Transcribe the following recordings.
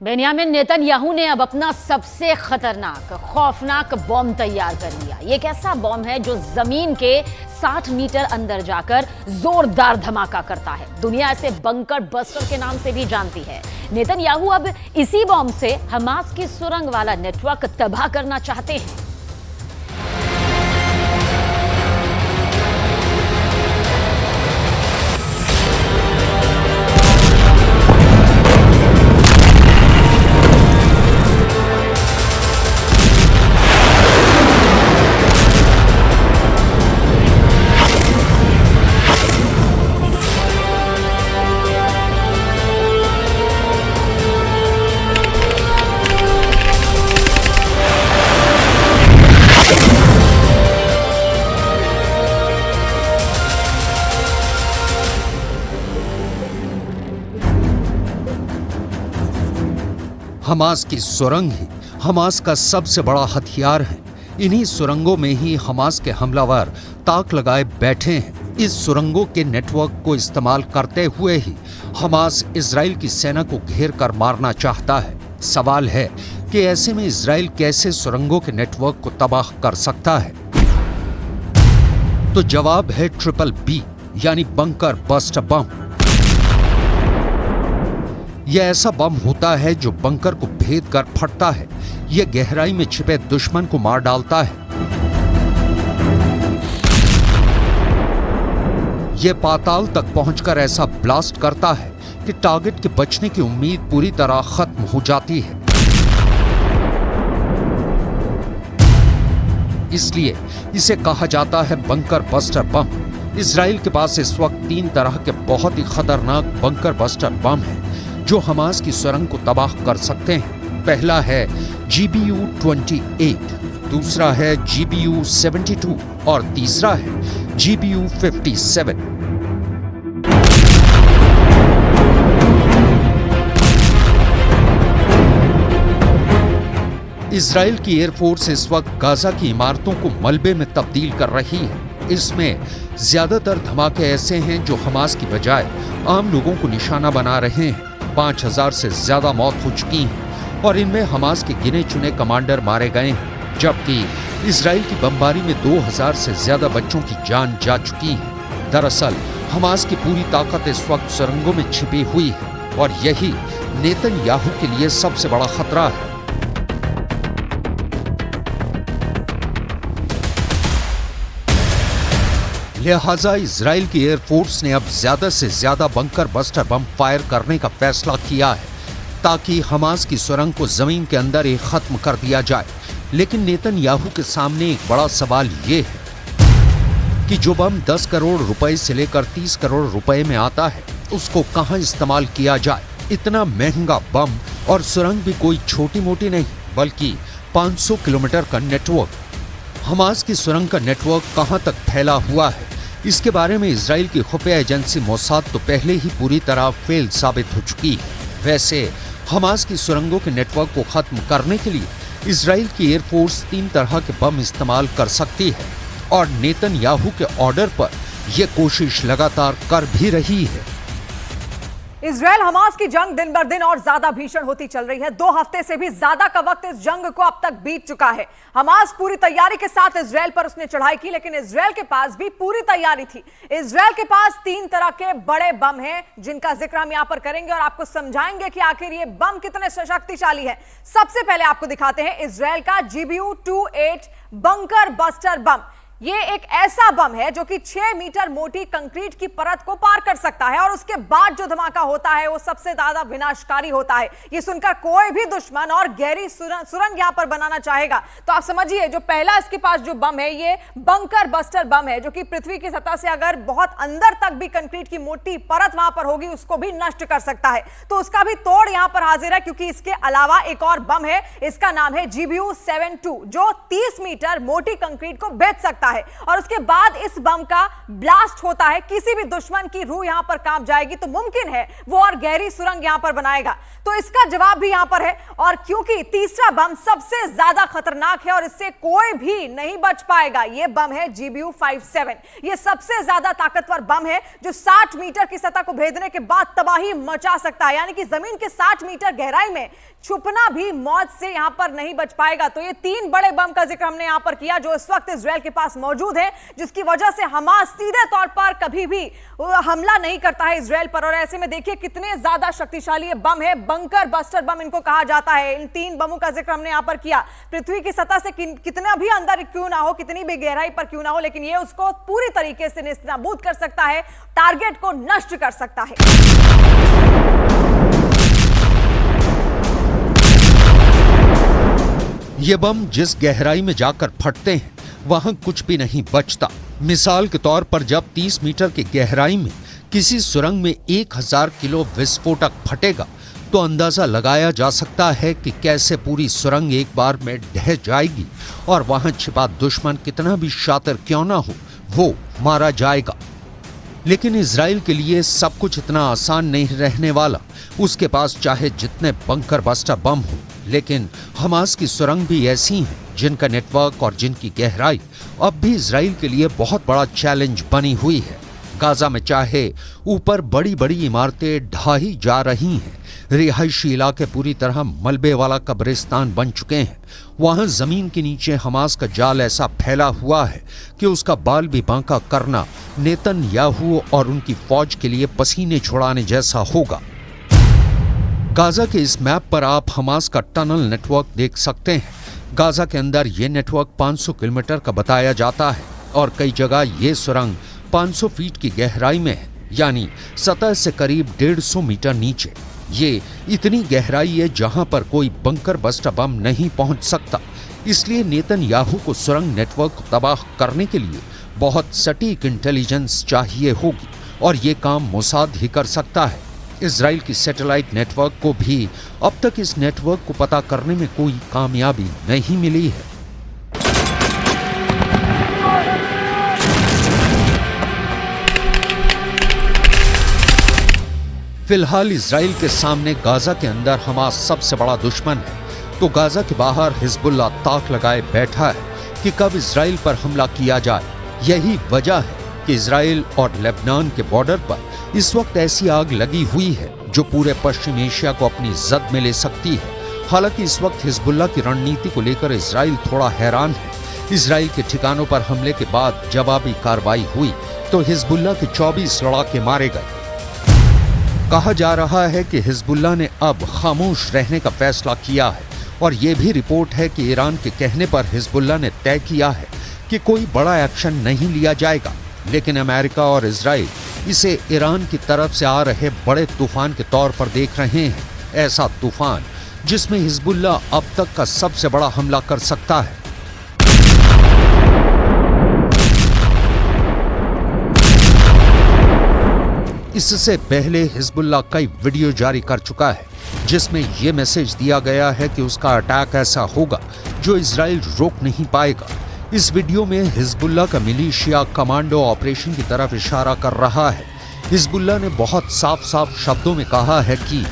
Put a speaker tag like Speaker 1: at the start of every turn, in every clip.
Speaker 1: Benjamin Netanyahu ने अब अपना सबसे खतरनाक खौफनाक बॉम्ब तैयार कर लिया। ये एक ऐसा बॉम्ब है जो जमीन के 60 मीटर अंदर जाकर जोरदार धमाका करता है। दुनिया इसे बंकर बस्टर के नाम से भी जानती है। नेतन्याहू अब इसी बॉम्ब से हमास की सुरंग वाला नेटवर्क तबाह करना चाहते हैं।
Speaker 2: हमास की सुरंग ही हमास का सबसे बड़ा हथियार है। इन्हीं सुरंगों में ही हमास के हमलावर ताक लगाए बैठे हैं। इस सुरंगों के नेटवर्क को इस्तेमाल करते हुए ही हमास इजराइल की सेना को घेर कर मारना चाहता है। सवाल है कि ऐसे में इजराइल कैसे सुरंगों के नेटवर्क को तबाह कर सकता है? तो जवाब है BBB यानी बंकर बस्टर बम। यह ऐसा बम होता है जो बंकर को भेद कर फटता है। यह गहराई में छिपे दुश्मन को मार डालता है। यह पाताल तक पहुंचकर ऐसा ब्लास्ट करता है कि टारगेट के बचने की उम्मीद पूरी तरह खत्म हो जाती है। इसलिए इसे कहा जाता है बंकर बस्टर बम। इजराइल के पास इस वक्त 3 तरह के बहुत ही खतरनाक बंकर बस्टर बम हैं जो हमास की सुरंग को तबाह कर सकते हैं। पहला है GBU-28, दूसरा है GBU-72 और तीसरा है GBU-57। इजराइल की एयरफोर्स इस वक्त गाजा की इमारतों को मलबे में तब्दील कर रही है। इसमें ज्यादातर धमाके ऐसे हैं जो हमास की बजाय आम लोगों को निशाना बना रहे हैं। 5000 से ज्यादा मौत हो चुकी हैं और इनमें हमास के गिने चुने कमांडर मारे गए हैं, जबकि इजराइल की बमबारी में 2000 से ज्यादा बच्चों की जान जा चुकी है। दरअसल हमास की पूरी ताकत इस वक्त सुरंगों में छिपी हुई है और यही नेतन्याहू के लिए सबसे बड़ा खतरा है। लिहाजा इजराइल की एयरफोर्स ने अब ज्यादा से ज्यादा बंकर बस्टर बम फायर करने का फैसला किया है ताकि हमास की सुरंग को जमीन के अंदर ही खत्म कर दिया जाए। लेकिन नेतन्याहू के सामने एक बड़ा सवाल ये है कि जो बम 10 करोड़ रुपए से लेकर 30 करोड़ रुपए में आता है उसको कहां इस्तेमाल किया जाए। इतना महंगा बम और सुरंग भी कोई छोटी मोटी नहीं बल्कि 500 किलोमीटर का नेटवर्क। हमास की सुरंग का नेटवर्क कहां तक फैला हुआ है, इसके बारे में इजराइल की खुफिया एजेंसी मोसाद तो पहले ही पूरी तरह फेल साबित हो चुकी है। वैसे हमास की सुरंगों के नेटवर्क को खत्म करने के लिए इजराइल की एयरफोर्स 3 तरह के बम इस्तेमाल कर सकती है और नेतन्याहू के ऑर्डर पर यह कोशिश लगातार कर भी रही है।
Speaker 3: इजराइल हमास की जंग दिन बर दिन और ज्यादा भीषण होती चल रही है। 2 हफ्ते से भी ज्यादा का वक्त इस जंग को अब तक बीत चुका है। हमास पूरी तैयारी के साथ इजराइल पर उसने चढ़ाई की, लेकिन इजराइल के पास भी पूरी तैयारी थी। इजराइल के पास 3 तरह के बड़े बम हैं जिनका जिक्र हम यहां पर करेंगे और आपको समझाएंगे कि आखिर ये बम कितने शक्तिशाली है। सबसे पहले आपको दिखाते हैं इजराइल का GBU-28 बंकर बस्टर बम। ये एक ऐसा बम है जो कि 6 मीटर मोटी कंक्रीट की परत को पार कर सकता है और उसके बाद जो धमाका होता है वो सबसे ज्यादा विनाशकारी होता है। ये सुनकर कोई भी दुश्मन और गहरी सुरंग यहां पर बनाना चाहेगा तो आप समझिए जो पहला इसके पास जो बम है ये बंकर बस्टर बम है जो कि पृथ्वी की सतह से अगर बहुत अंदर तक भी कंक्रीट की मोटी परत वहां पर होगी उसको भी नष्ट कर सकता है। तो उसका भी तोड़ यहां पर हाजिर है, क्योंकि इसके अलावा एक और बम है, इसका नाम है GBU-72 जो 30 मीटर मोटी कंक्रीट को भेद सकता है और उसके बाद इस बम का ब्लास्ट होता है, किसी भी दुश्मन की रूह यहां पर कांप जाएगी, तो मुमकिन है वो और गहरी सुरंग यहां पर बनाएगा। तो इसका जवाब भी यहां पर है। और क्योंकि तीसरा बम सबसे ज्यादा खतरनाक है और इससे कोई भी नहीं बच पाएगा, यह बम है GBU-57। यह सबसे ज्यादा ताकतवर बम है जो 60 मीटर की सतह को भेदने के बाद तबाही मचा सकता है, यानी कि जमीन के 60 मीटर गहराई में छुपना भी मौत से यहां पर नहीं बच पाएगा। तो ये 3 बड़े बम का जिक्र हमने यहां पर किया जो इस वक्त इजराइल के पास मौजूद है, जिसकी वजह से हमास सीधे तौर पर कभी भी हमला नहीं करता है इजराइल पर। और ऐसे में देखिए कितने ज्यादा शक्तिशाली ये बम है, बंकर बस्टर बम इनको कहा जाता है। इन 3 बमों का जिक्र हमने यहां पर किया। पृथ्वी की सतह से कितना भी अंदर क्यों ना हो, कितनी भी गहराई पर क्यों ना हो, लेकिन ये उसको पूरी तरीके से नेस्तनाबूद कर सकता है, टारगेट को नष्ट कर सकता है।
Speaker 2: ये बम जिस गहराई में जाकर फटते हैं वहां कुछ भी नहीं बचता। मिसाल के तौर पर जब 30 मीटर की गहराई में किसी सुरंग में 1000 किलो विस्फोटक फटेगा तो अंदाजा लगाया जा सकता है कि कैसे पूरी सुरंग एक बार में ढह जाएगी और वहां छिपा दुश्मन कितना भी शातिर क्यों ना हो, वो मारा जाएगा। लेकिन इजराइल के लिए सब कुछ इतना आसान नहीं रहने वाला। उसके पास चाहे जितने बंकर बस्टर बम हो, लेकिन हमास की सुरंग भी ऐसी हैं जिनका नेटवर्क और जिनकी गहराई अब भी इजराइल के लिए बहुत बड़ा चैलेंज बनी हुई है। गाजा में चाहे ऊपर बड़ी बड़ी इमारतें ढाही जा रही हैं, रिहायशी इलाके पूरी तरह मलबे वाला कब्रिस्तान बन चुके हैं, वहां जमीन के नीचे हमास का जाल ऐसा फैला हुआ है कि उसका बाल भी बांका करना नेतन्याहू और उनकी फौज के लिए पसीने छुड़ाने जैसा होगा। गाजा के इस मैप पर आप हमास का टनल नेटवर्क देख सकते हैं। गाजा के अंदर ये नेटवर्क 500 किलोमीटर का बताया जाता है और कई जगह ये सुरंग 500 फीट की गहराई में है, यानी सतह से करीब 150 मीटर नीचे। ये इतनी गहराई है जहां पर कोई बंकर बस्टर बम नहीं पहुंच सकता। इसलिए नेतन्याहू को सुरंग नेटवर्क को तबाह करने के लिए बहुत सटीक इंटेलिजेंस चाहिए होगी और ये काम मोसाद ही कर सकता है। इजराइल की सैटेलाइट नेटवर्क को भी अब तक इस नेटवर्क को पता करने में कोई कामयाबी नहीं मिली है। फिलहाल इजराइल के सामने गाजा के अंदर हमास सबसे बड़ा दुश्मन है, तो गाजा के बाहर हिजबुल्लाह ताक लगाए बैठा है कि कब इजराइल पर हमला किया जाए। यही वजह है कि इजराइल और लेबनान के बॉर्डर पर इस वक्त ऐसी आग लगी हुई है जो पूरे पश्चिम एशिया को अपनी जद में ले सकती है। हालांकि इस वक्त हिजबुल्लाह की रणनीति को लेकर इजराइल थोड़ा हैरान है। इजराइल के ठिकानों पर हमले के बाद जवाबी कार्रवाई हुई तो हिजबुल्लाह के 24 लड़ाके मारे गए। कहा जा रहा है कि हिजबुल्लाह ने अब खामोश रहने का फैसला किया है और ये भी रिपोर्ट है कि ईरान के कहने पर हिजबुल्लाह ने तय किया है कि कोई बड़ा एक्शन नहीं लिया जाएगा। लेकिन अमेरिका और इजराइल इसे ईरान की तरफ से आ रहे बड़े तूफान के तौर पर देख रहे हैं, ऐसा तूफान जिसमें हिजबुल्लाह अब तक का सबसे बड़ा हमला कर सकता है। इससे पहले हिजबुल्लाह कई वीडियो जारी कर चुका है जिसमें यह मैसेज दिया गया है कि उसका अटैक ऐसा होगा जो इजराइल रोक नहीं पाएगा। इस वीडियो में हिजबुल्लाह का मिलिशिया कमांडो ऑपरेशन की तरफ इशारा कर रहा है। हिजबुल्लाह ने बहुत साफ साफ शब्दों में कहा है कि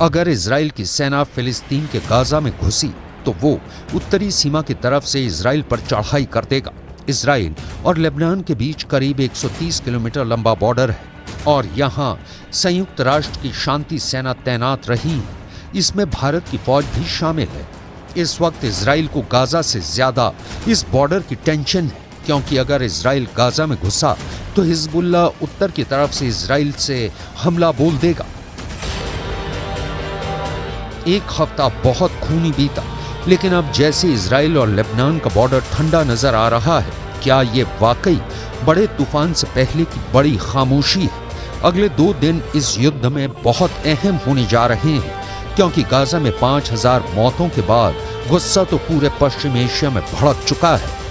Speaker 2: अगर इजराइल की सेना फिलिस्तीन के गाजा में घुसी तो वो उत्तरी सीमा की तरफ से इजराइल पर चढ़ाई कर देगा। इजराइल और लेबनान के बीच करीब 130 किलोमीटर लंबा बॉर्डर है और यहाँ संयुक्त राष्ट्र की शांति सेना तैनात रही है। इसमें भारत की फौज भी शामिल है। इस वक्त इजराइल को गाजा से ज्यादा इस बॉर्डर की टेंशन है, क्योंकि अगर इजराइल गाजा में घुसा तो हिजबुल्लाह उत्तर की तरफ से इजराइल से हमला बोल देगा। एक हफ्ता बहुत खूनी बीता, लेकिन अब जैसे इजराइल और लेबनान का बॉर्डर ठंडा नजर आ रहा है, क्या ये वाकई बड़े तूफान से पहले की बड़ी खामोशी है? अगले 2 दिन इस युद्ध में बहुत अहम होने जा रहे हैं, क्योंकि गाजा में 5000 मौतों के बाद गुस्सा तो पूरे पश्चिम एशिया में भड़क चुका है।